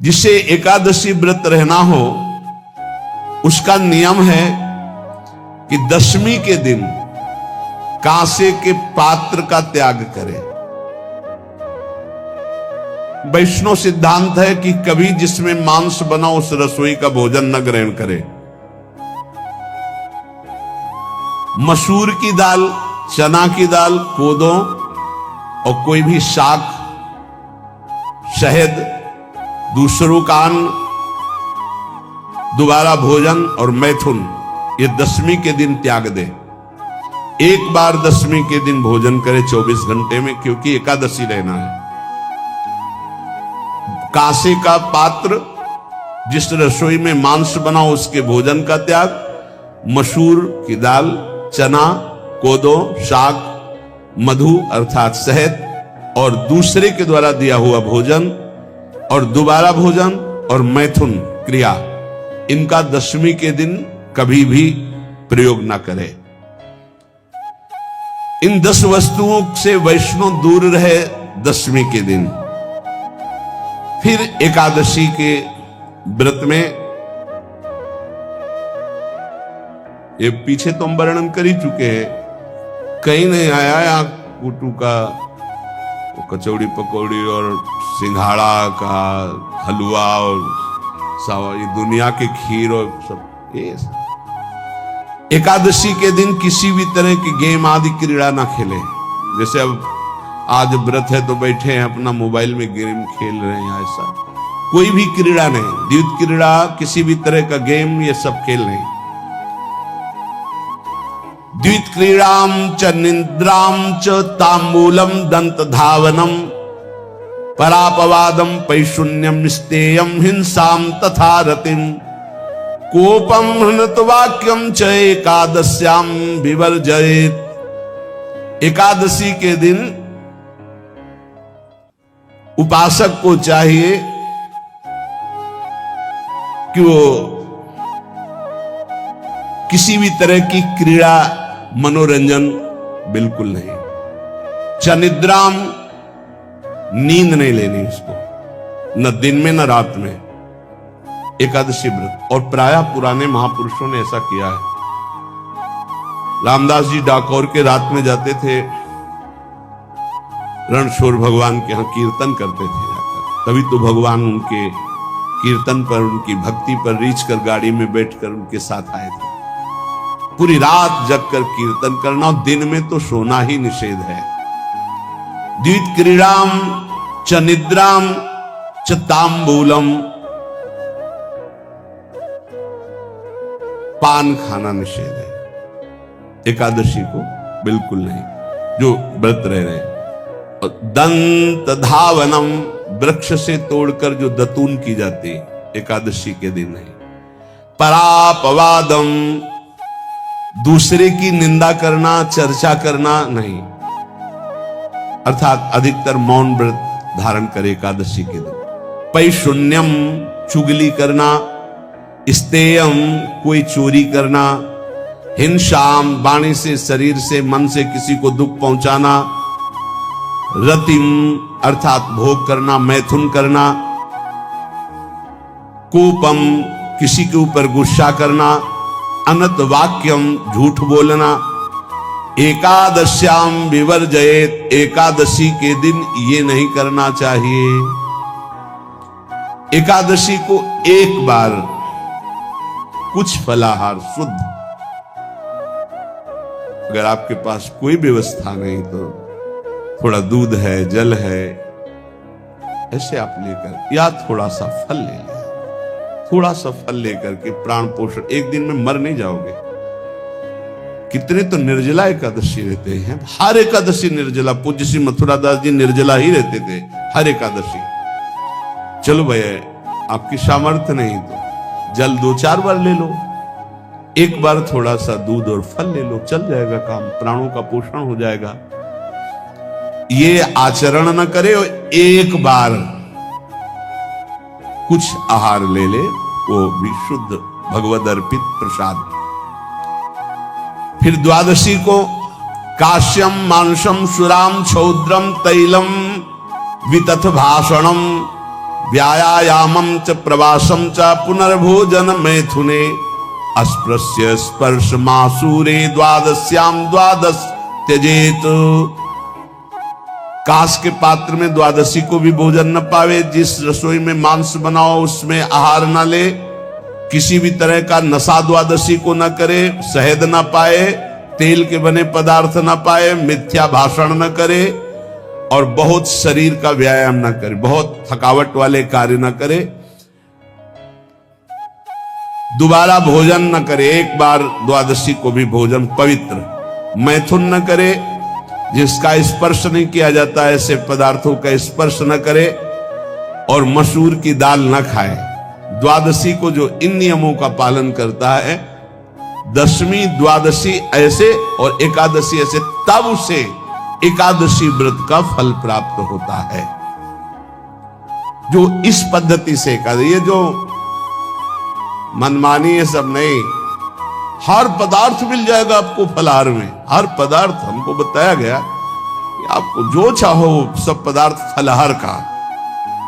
जिसे एकादशी व्रत रहना हो उसका नियम है कि दशमी के दिन कांसे के पात्र का त्याग करे। वैष्णव सिद्धांत है कि कभी जिसमें मांस बना उस रसोई का भोजन न ग्रहण करे। मसूर की दाल, चना की दाल, कोदों और कोई भी शाक, शहद, दूसरों का अन्न, दोबारा भोजन और मैथुन, ये दशमी के दिन त्याग दे। एक बार दशमी के दिन भोजन करे 24 घंटे में, क्योंकि एकादशी रहना है। कांसे का पात्र, जिस रसोई में मांस बना उसके भोजन का त्याग, मसूर की दाल, चना, कोदो, शाक, मधु अर्थात शहद और दूसरे के द्वारा दिया हुआ भोजन और दोबारा भोजन और मैथुन क्रिया, इनका दशमी के दिन कभी भी प्रयोग ना करे। इन 10 वस्तुओं से वैष्णव दूर रहे दशमी के दिन। फिर एकादशी के व्रत में, ये पीछे तो हम वर्णन कर ही चुके हैं, कहीं नहीं आया यहाँ कुटू का कचौड़ी पकौड़ी और सिंघाड़ा का हलवा और ये दुनिया के खीर और सब। ये एकादशी के दिन किसी भी तरह की गेम आदि क्रीड़ा ना खेले। जैसे अब आज व्रत है तो बैठे हैं अपना मोबाइल में गेम खेल रहे हैं, ऐसा कोई भी क्रीड़ा नहीं। द्वैत क्रीड़ा, किसी भी तरह का गेम, ये सब खेल नहीं। द्वैत क्रीड़ाम च निद्राम च तांबूलम दंत धावनम परापवादम पैशून्यम स्तेयम हिंसाम तथा रतिम कोपम हृतवाक्यम च एकादश्याम विवर्जयेत्। एकादशी के दिन उपासक को चाहिए कि वो किसी भी तरह की क्रीड़ा, मनोरंजन बिल्कुल नहीं। चनिद्राम, नींद नहीं लेनी उसको, न दिन में न रात में। एकादशी व्रत, और प्रायः पुराने महापुरुषों ने ऐसा किया है। रामदास जी डाकोर के रात में जाते थे, रणछोड़ भगवान के यहां कीर्तन करते थे जाकर। तभी तो भगवान उनके कीर्तन पर, उनकी भक्ति पर रीझ कर गाड़ी में बैठकर उनके साथ आए थे। पूरी रात जगकर कीर्तन करना, और दिन में तो सोना ही निषेध है। द्वैत क्रीड़ाम च निद्राम च तांबूलम, पान खाना निषेध है एकादशी को, बिल्कुल नहीं, जो व्रत रह रहे हैं। और दंत धावनम, वृक्ष से तोड़कर जो दतून की जाती है, एकादशी के दिन नहीं। परापवादम, दूसरे की निंदा करना, चर्चा करना नहीं, अर्थात अधिकतर मौन व्रत धारण करे एकादशी के दिन। पैशून्यम, चुगली करना। स्तेयम, कोई चोरी करना। हिंसाम, वाणी से, शरीर से, मन से किसी को दुख पहुंचाना। रतिम, अर्थात भोग करना, मैथुन करना। कोपम, किसी के ऊपर गुस्सा करना। अनत वाक्यम, झूठ बोलना। एकादश्याम विवर्जयेत्, एकादशी के दिन ये नहीं करना चाहिए। एकादशी को एक बार कुछ फलाहार शुद्ध, अगर आपके पास कोई व्यवस्था नहीं तो थोड़ा दूध है, जल है, ऐसे आप लेकर, या थोड़ा सा फल ले लें, थोड़ा सा फल लेकर के प्राण पोषण, एक दिन में मर नहीं जाओगे। कितने तो निर्जला एकादशी रहते हैं, हर एकादशी निर्जला। पूज्य श्री मथुरा दास जी निर्जला ही रहते थे हर एकादशी। चलो भैया, आपकी सामर्थ्य नहीं तो जल 2-4 बार ले लो, एक बार थोड़ा सा दूध और फल ले लो, चल जाएगा काम, प्राणों का पोषण हो जाएगा। ये आचरण न करे, एक बार कुछ आहार ले ले, वो भी शुद्ध भगवद अर्पित प्रसाद। फिर द्वादशी को काश्यम मांसम सुराम छौद्रम तैलम वितथ भाषणम व्यायामं च प्रवासं च पुनर्भोजन मैथुने अस्पृश्य स्पर्श मासूरे द्वादश्याम द्वादश त्यजेत। कांस के पात्र में द्वादशी को भी भोजन न पावे, जिस रसोई में मांस बनाओ उसमें आहार न ले, किसी भी तरह का नशा द्वादशी को न करे, शहद न पाए, तेल के बने पदार्थ न पाए, मिथ्या भाषण न करे और बहुत शरीर का व्यायाम न करे, बहुत थकावट वाले कार्य न करे, दोबारा भोजन न करे, एक बार द्वादशी को भी भोजन पवित्र, मैथुन न करे, जिसका स्पर्श नहीं किया जाता ऐसे पदार्थों का स्पर्श न करे और मसूर की दाल न खाए। द्वादशी को जो इन नियमों का पालन करता है, दशमी द्वादशी ऐसे और एकादशी ऐसे, तब उसे एकादशी व्रत का फल प्राप्त होता है। जो इस पद्धति से एकादशी, ये जो मनमानी है सब नहीं, हर पदार्थ मिल जाएगा आपको फलाहार में, हर पदार्थ हमको बताया गया कि आपको जो चाहो सब पदार्थ फलाहार का।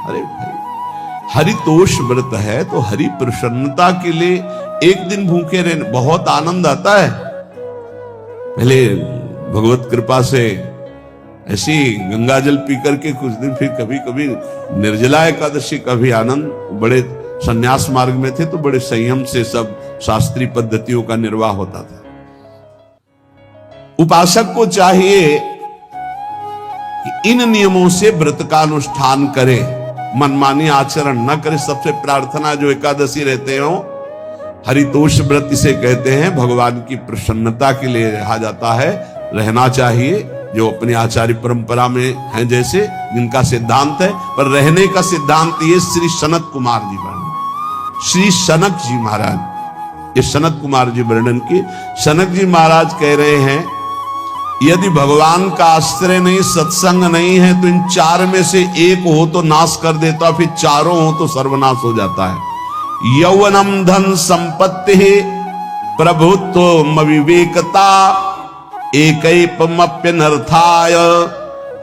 अरे भाई, हरितोष व्रत है तो हरि प्रसन्नता के लिए एक दिन भूखे रहने बहुत आनंद आता है। पहले भगवत कृपा से ऐसी गंगा जल पी करके कुछ दिन, फिर कभी कभी निर्जला एकादशी का भी आनंद। बड़े संन्यास मार्ग में थे तो बड़े संयम से सब शास्त्रीय पद्धतियों का निर्वाह होता था। उपासक को चाहिए कि इन नियमों से व्रत का अनुष्ठान करे, मनमानी आचरण न करे। सबसे प्रार्थना जो एकादशी रहते हो, हरितोष व्रत इसे कहते हैं, भगवान की प्रसन्नता के लिए रहा जाता है, रहना चाहिए। जो अपनी आचार्य परंपरा में है, जैसे जिनका सिद्धांत है, पर रहने का सिद्धांत ये श्री सनत कुमार जी वर्णन, श्री सनक जी महाराज, ये सनत कुमार जी वर्णन की। सनक जी महाराज कह रहे हैं, यदि भगवान का आश्रय नहीं, सत्संग नहीं है, तो इन चार में से एक हो तो नाश कर देता, फिर चारों हो तो सर्वनाश हो जाता है। यौवनम धन संपत्ति प्रभुत्व विवेकता एकैपमप्यनर्थाय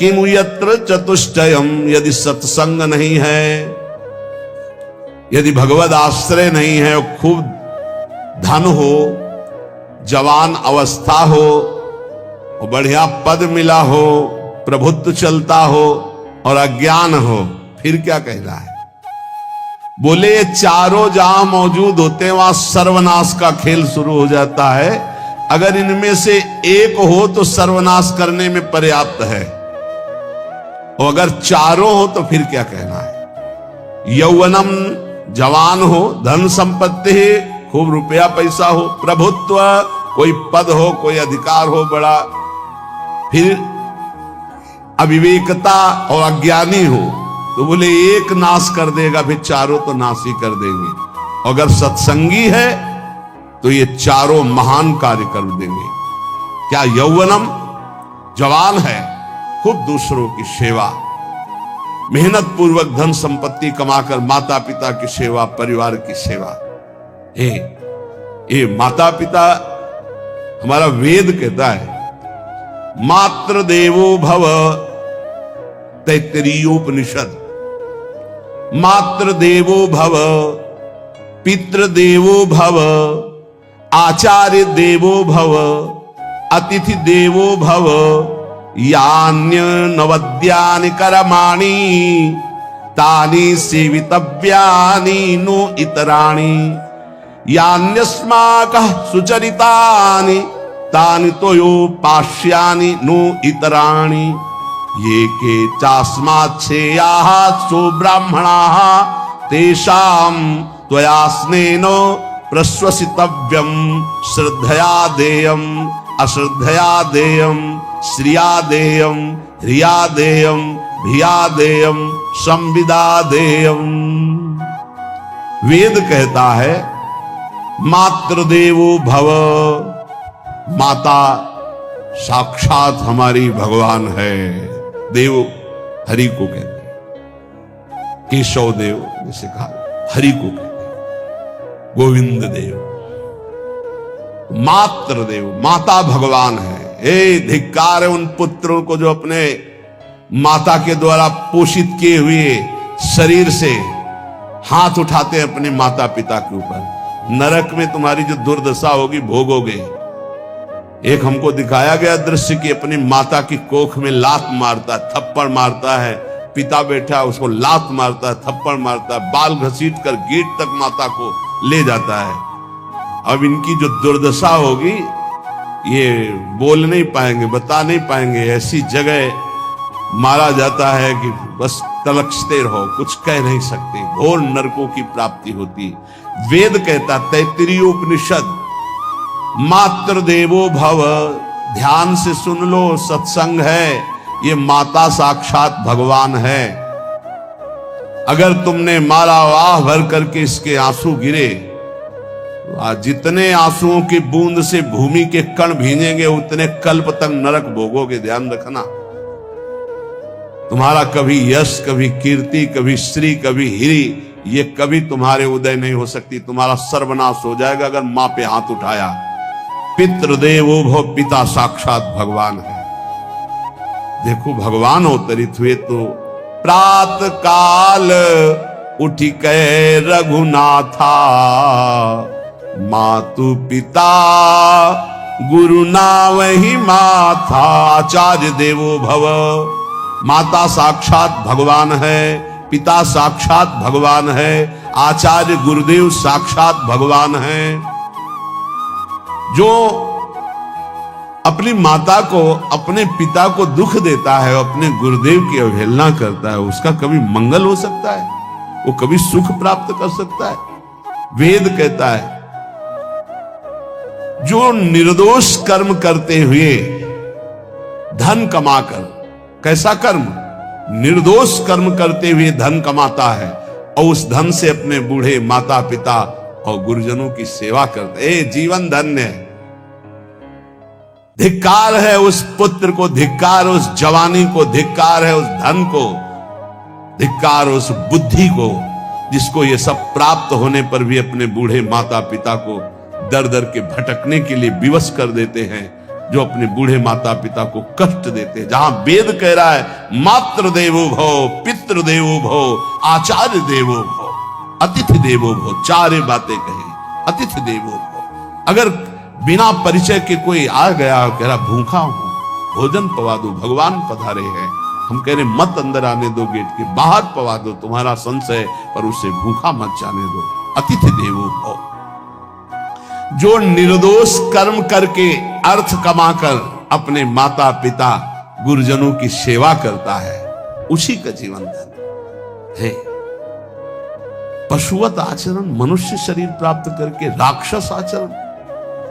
किमु यत्र चतुष्टयम। यदि सत्संग नहीं है, यदि भगवद आश्रय नहीं है, खूब धन हो, जवान अवस्था हो, और बढ़िया पद मिला हो, प्रभुत्व चलता हो और अज्ञान हो, फिर क्या कहना है? बोले ये चारों जहां मौजूद होते हैं वहां सर्वनाश का खेल शुरू हो जाता है। अगर इनमें से एक हो तो सर्वनाश करने में पर्याप्त है, और अगर चारों हो तो फिर क्या कहना है? यौवनम, जवान हो, धन संपत्ति, खूब रुपया पैसा हो, प्रभुत्व, कोई पद हो, कोई अधिकार हो बड़ा, फिर अविवेकता और अज्ञानी हो, तो बोले एक नाश कर देगा, फिर चारों तो नाश ही कर देंगे। अगर सत्संगी है तो ये चारों महान कार्य कर देंगे। क्या? यौवनम, जवान है, खूब दूसरों की सेवा, मेहनत पूर्वक धन संपत्ति कमाकर माता पिता की सेवा, परिवार की सेवा। ये माता पिता, हमारा वेद कहता है, मातृ देवो भव, तैत्तरीयोपनिषद, मातृ देवो भव, पितृ देवो भव, आचार्य देवो भव, अतिथि देवो भव, यान्य नवद्यानि कर्माणि तानि सेवितव्यानि नो इतराणि, यान्यस्माकः सुचरितानि तानि तोयोपास्यानि नो इतराणि, ये के चास्माच्छेयाः सो ब्राह्मणाः तेषां त्वया स्नेन प्रश्वसितव्यम, श्रद्धया देयम, अश्रद्धया देयम, श्रिया देयम, ह्रिया देयम, भिया देयम, संविदा देयम। वेद कहता है मातृदेवो भव, माता साक्षात हमारी भगवान है। देव हरि को कहते हैं, केशव देव जैसे कहा, हरि को कहते हैं, गोविंद देव, मातृ देव, माता भगवान है। धिक्कार है उन पुत्रों को जो अपने माता के द्वारा पोषित किए हुए शरीर से हाथ उठाते हैं अपने माता पिता के ऊपर। नरक में तुम्हारी जो दुर्दशा होगी भोगोगे। एक हमको दिखाया गया दृश्य कि अपनी माता की कोख में लात मारता है, थप्पड़ मारता है, पिता बैठा है उसको लात मारता है, थप्पड़ मारता है, बाल घसीट कर गेट तक माता को ले जाता है। अब इनकी जो दुर्दशा होगी ये बोल नहीं पाएंगे, बता नहीं पाएंगे। ऐसी जगह मारा जाता है कि बस तलक्षते रहो, कुछ कह नहीं सकते। घोर नरकों की प्राप्ति होती। वेद कहता, तैत्तिरीयोपनिषद, मातृ देवो भव, ध्यान से सुन लो, सत्संग है, ये माता साक्षात भगवान है। अगर तुमने मारा वाह भर करके इसके आंसू गिरे, जितने आंसुओं की बूंद से भूमि के कण भींजेंगे उतने कल्प तक नरक भोगोगे। ध्यान रखना, तुम्हारा कभी यश, कभी कीर्ति, कभी श्री, कभी हिरी, ये कभी तुम्हारे उदय नहीं हो सकती। तुम्हारा सर्वनाश हो जाएगा अगर मां पे हाथ उठाया। पितृदेवो भव, पिता साक्षात भगवान है। देखो भगवान अवतरित हुए तो प्रात काल उठी कै रघुनाथा, मातु पिता गुरु ना वही माथा। आचार्य देवो भव, माता साक्षात भगवान है, पिता साक्षात भगवान है, आचार्य गुरुदेव साक्षात भगवान है। जो अपनी माता को, अपने पिता को दुख देता है, अपने गुरुदेव की अवहेलना करता है, उसका कभी मंगल हो सकता है? वो कभी सुख प्राप्त कर सकता है? वेद कहता है जो निर्दोष कर्म करते हुए धन कमाकर, कैसा कर्म? निर्दोष कर्म करते हुए धन कमाता है और उस धन से अपने बूढ़े माता पिता और गुरुजनों की सेवा करते, जीवन धन्य है। धिक्कार है उस पुत्र को, धिक्कार उस जवानी को, धिक्कार है उस धन को, धिक्कार उस बुद्धि को जिसको ये सब प्राप्त होने पर भी अपने बूढ़े माता पिता को दर दर के भटकने के लिए विवश कर देते हैं, जो अपने बूढ़े माता पिता को कष्ट देते हैं। जहां वेद कह रहा है मातृ देवो भव, पितृ देवो भव, आचार्य देवो भव, अतिथि देवो भव, चारे बातें कही। अतिथि देवो भव, अगर बिना परिचय के कोई आ गया, कह रहा भूखा हूं, भोजन पवा दो, भगवान पधारे हैं, हम कह रहे मत अंदर आने दो, गेट के बाहर पवा दो, तुम्हारा संशय, पर उसे भूखा मत जाने दो। अतिथि देवो भव, जो निर्दोष कर्म करके अर्थ कमाकर अपने माता पिता गुरुजनों की सेवा करता है, उसी का जीवन धन है। पशुवत आचरण, मनुष्य शरीर प्राप्त करके राक्षस आचरण,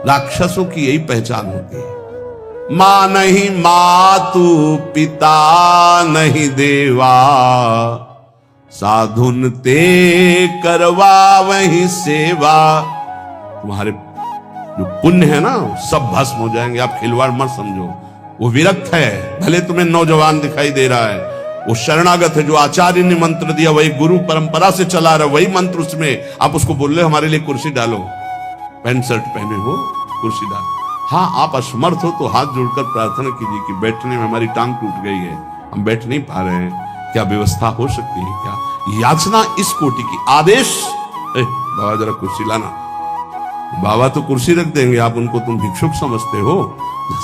राक्षसों की यही पहचान होती है। मां नहीं मातु, पिता नहीं देवा, साधुन ते करवा वही सेवा। तुम्हारे जो पुण्य है ना सब भस्म हो जाएंगे, आप खिलवाड़ मत समझो। वो विरक्त है, भले तुम्हें नौजवान दिखाई दे रहा है, वो शरणागत है। जो आचार्य ने मंत्र दिया वही गुरु परंपरा से चला रहा, वही मंत्र उसमें, आप उसको बोल रहे हमारे लिए कुर्सी डालो, पैंट शर्ट पहने हो, कुर्सी डालो। हाँ, आप असमर्थ हो तो हाथ जोड़कर प्रार्थना कीजिए कि बैठने में हमारी टांग टूट गई है, हम बैठ नहीं पा रहे हैं, क्या व्यवस्था हो सकती है क्या? याचना इस कोटि की। आदेश, बाबा जरा कुर्सी लाना, बाबा तो कुर्सी रख देंगे, आप उनको तुम भिक्षुक समझते हो,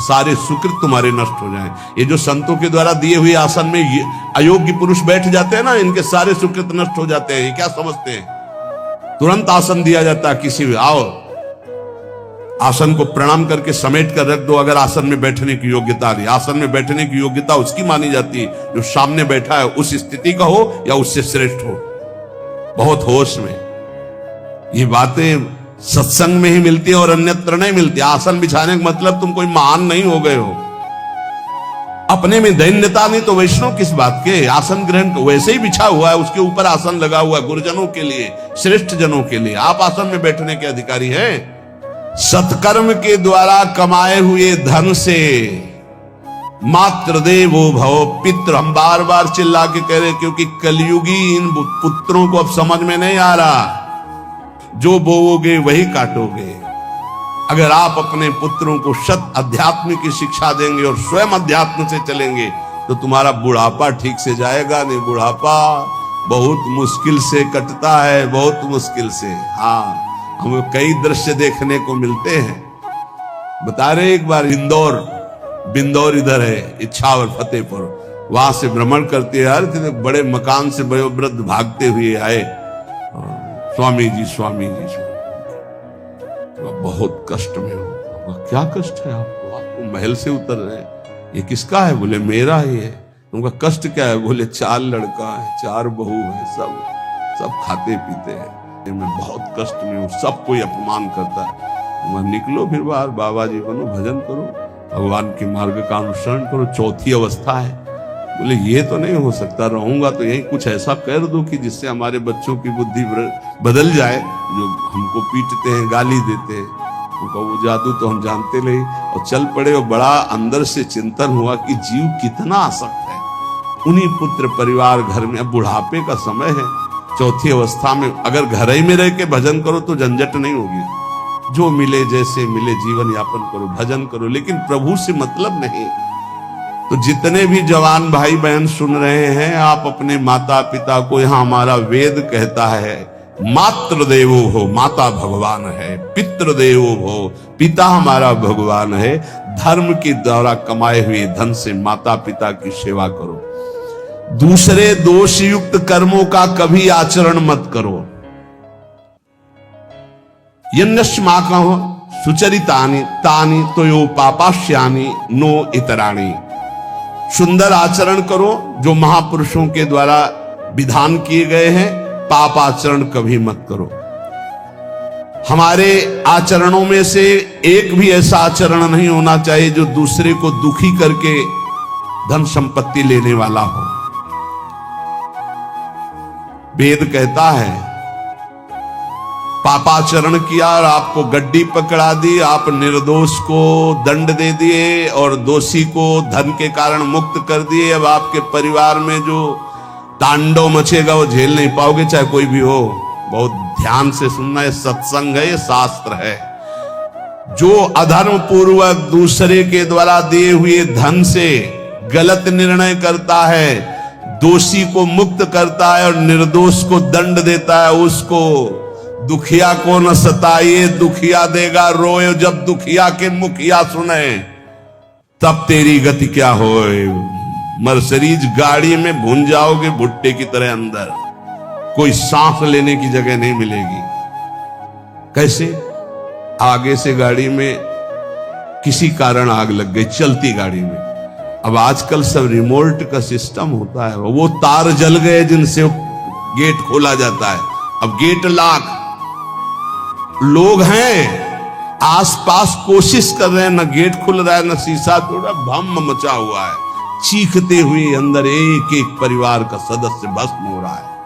सारे सुकृत तुम्हारे नष्ट हो जाएं। ये जो संतों के द्वारा दिए हुए आसन में अयोग्य पुरुष बैठ जाते हैं ना, इनके सारे सुकृत नष्ट हो जाते हैं। ये क्या समझते हैं? तुरंत आसन दिया जाता है, किसी भी आओ, आसन को प्रणाम करके समेट कर रख दो। अगर आसन में बैठने की योग्यता रही, आसन में बैठने की योग्यता उसकी मानी जाती है जो सामने बैठा है उस स्थिति का हो या उससे श्रेष्ठ हो। बहुत होश में ये बातें सत्संग में ही मिलती है और अन्यत्र नहीं मिलती। आसन बिछाने का मतलब तुम कोई महान नहीं हो गए हो, अपने में दैन्यता नहीं तो वैष्णव किस बात के? आसन ग्रहण वैसे ही बिछा हुआ है, उसके ऊपर आसन लगा हुआ है गुरुजनों के लिए, श्रेष्ठ जनों के लिए। आप आसन में बैठने के अधिकारी हैं। सत्कर्म के द्वारा कमाए हुए धन से मातृ देवो भव, पितृ, हम बार बार चिल्ला के कह रहे क्योंकि कलयुगी इन पुत्रों को अब समझ में नहीं आ रहा। जो बोओगे वही काटोगे। अगर आप अपने पुत्रों को शत अध्यात्म की शिक्षा देंगे और स्वयं अध्यात्म से चलेंगे तो तुम्हारा बुढ़ापा ठीक से जाएगा नहीं। बुढ़ापा बहुत मुश्किल से कटता है, बहुत मुश्किल से। हाँ, हमें कई दृश्य देखने को मिलते हैं। बता रहे एक बार बिंदौर इधर है, इच्छावर फतेहपुर, वहां से भ्रमण करते यार, बड़े मकान से वयोवृद्ध भागते हुए आए, स्वामी जी स्वामी जी। बहुत कष्ट में हो। क्या कष्ट है आपको? आपको महल से उतर रहे हैं, ये किसका है? बोले मेरा ही है। उनका कष्ट क्या है? बोले 4 लड़का है, 4 बहू है, सब खाते पीते हैं, मैं बहुत कष्ट में हूँ, सब कोई अपमान करता है। मैं निकलो फिर बाहर, बाबा जी बनो, भजन करो, भगवान के मार्ग का अनुसरण करो। चौथी अवस्था है। बोले ये तो नहीं हो सकता, रहूंगा तो यही कुछ ऐसा कर दो कि जिससे हमारे बच्चों की बुद्धि बदल जाए, जो हमको पीटते हैं, गाली देते हैं। उनका वो जादू तो हम जानते नहीं, और चल पड़े। और बड़ा अंदर से चिंतन हुआ कि जीव कितना आसक्त है उन्हीं पुत्र परिवार घर में। अब बुढ़ापे का समय है, चौथी अवस्था में अगर घर ही में रह के भजन करो तो झंझट नहीं होगी। जो मिले जैसे मिले जीवन यापन करो, भजन करो, लेकिन प्रभु से मतलब नहीं। तो जितने भी जवान भाई बहन सुन रहे हैं, आप अपने माता पिता को, यहां हमारा वेद कहता है मातृ देवो हो, माता भगवान है, पितृ देवो हो, पिता हमारा भगवान है। धर्म के द्वारा कमाए हुए धन से माता पिता की सेवा करो। दूसरे दोष युक्त कर्मों का कभी आचरण मत करो। यन्नस्माकं सुचरितानि तानि तोयो पापाश्यानि नो इतराणि। सुंदर आचरण करो जो महापुरुषों के द्वारा विधान किए गए हैं, पाप आचरण कभी मत करो। हमारे आचरणों में से एक भी ऐसा आचरण नहीं होना चाहिए जो दूसरे को दुखी करके धन संपत्ति लेने वाला हो। वेद कहता है पापाचरण किया और आपको गड्डी पकड़ा दी, आप निर्दोष को दंड दे दिए और दोषी को धन के कारण मुक्त कर दिए। अब आपके परिवार में जो तांडव मचेगा वो झेल नहीं पाओगे, चाहे कोई भी हो। बहुत ध्यान से सुनना, है सत्संग है, ये शास्त्र है। जो अधर्म पूर्वक दूसरे के द्वारा दिए हुए धन से गलत निर्णय करता है, दोषी को मुक्त करता है और निर्दोष को दंड देता है, उसको दुखिया को न सताइए, दुखिया देगा रोए। जब दुखिया के मुखिया सुने तब तेरी गति क्या होए। मर्सिडीज गाड़ी में भून जाओगे भुट्टे की तरह अंदर, कोई सांस लेने की जगह नहीं मिलेगी। कैसे? आगे से गाड़ी में किसी कारण आग लग गई, चलती गाड़ी में। अब आजकल सब रिमोट का सिस्टम होता है, वो तार जल गए जिनसे गेट खोला जाता है। अब गेट लॉक, लोग हैं आसपास कोशिश कर रहे हैं, न गेट खुल रहा है न शीशा तोड़ा, भम मचा हुआ है। चीखते हुए अंदर एक एक परिवार का सदस्य भस्म हो रहा है।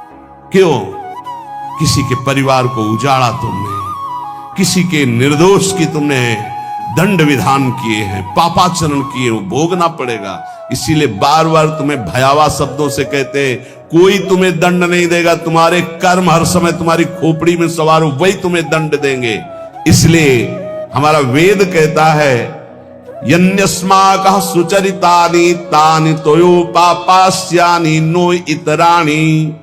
क्यों? किसी के परिवार को उजाड़ा तुमने, किसी के निर्दोष की तुमने दंड विधान किए हैं, पापाचरण किए, वो भोगना पड़ेगा। इसीलिए बार बार तुम्हें भयावह शब्दों से कहते हैं, कोई तुम्हें दंड नहीं देगा, तुम्हारे कर्म हर समय तुम्हारी खोपड़ी में सवार हो, वही तुम्हें दंड देंगे। इसलिए हमारा वेद कहता है यन्यस्माकः सुचरितानि तानि तोयो पापास्यानि नो इतराणि।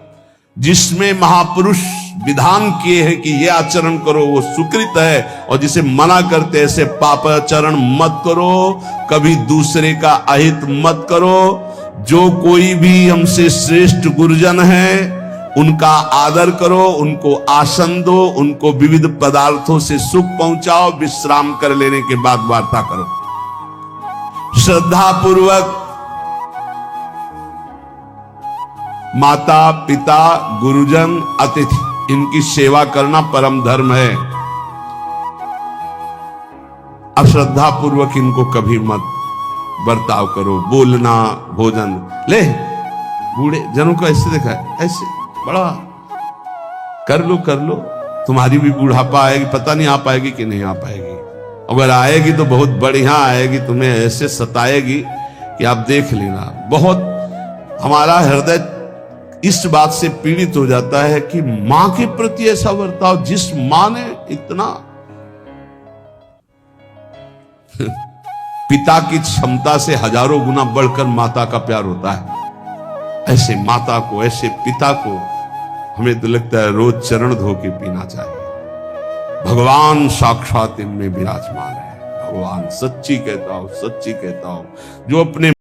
जिसमें महापुरुष विधान किए हैं कि यह आचरण करो वो सुकृत है, और जिसे मना करते ऐसे पापाचरण मत करो, कभी दूसरे का अहित मत करो। जो कोई भी हमसे श्रेष्ठ गुरुजन है उनका आदर करो, उनको आसन दो, उनको विविध पदार्थों से सुख पहुंचाओ, विश्राम कर लेने के बाद वार्ता करो। श्रद्धा पूर्वक माता पिता गुरुजन अतिथि इनकी सेवा करना परम धर्म है। अश्रद्धा पूर्वक इनको कभी मत बर्ताव करो। बोलना, भोजन, ले बूढ़े जनों को ऐसे देखा है, ऐसे बड़ा कर लो, तुम्हारी भी बुढ़ापा आएगी, पता नहीं आ पाएगी कि नहीं आ पाएगी। अगर आएगी तो बहुत बढ़िया आएगी, तुम्हें ऐसे सताएगी कि आप देख लेना। बहुत हमारा हृदय इस बात से पीड़ित हो जाता है कि मां के प्रति ऐसा बर्ताव, जिस मां ने इतना पिता की क्षमता से हजारों गुना बढ़कर माता का प्यार होता है। ऐसे माता को, ऐसे पिता को हमें तो लगता है रोज चरण धो के पीना चाहिए। भगवान साक्षात इनमें विराजमान है। भगवान सच्ची कहता हूं, सच्ची कहता हूं, जो अपने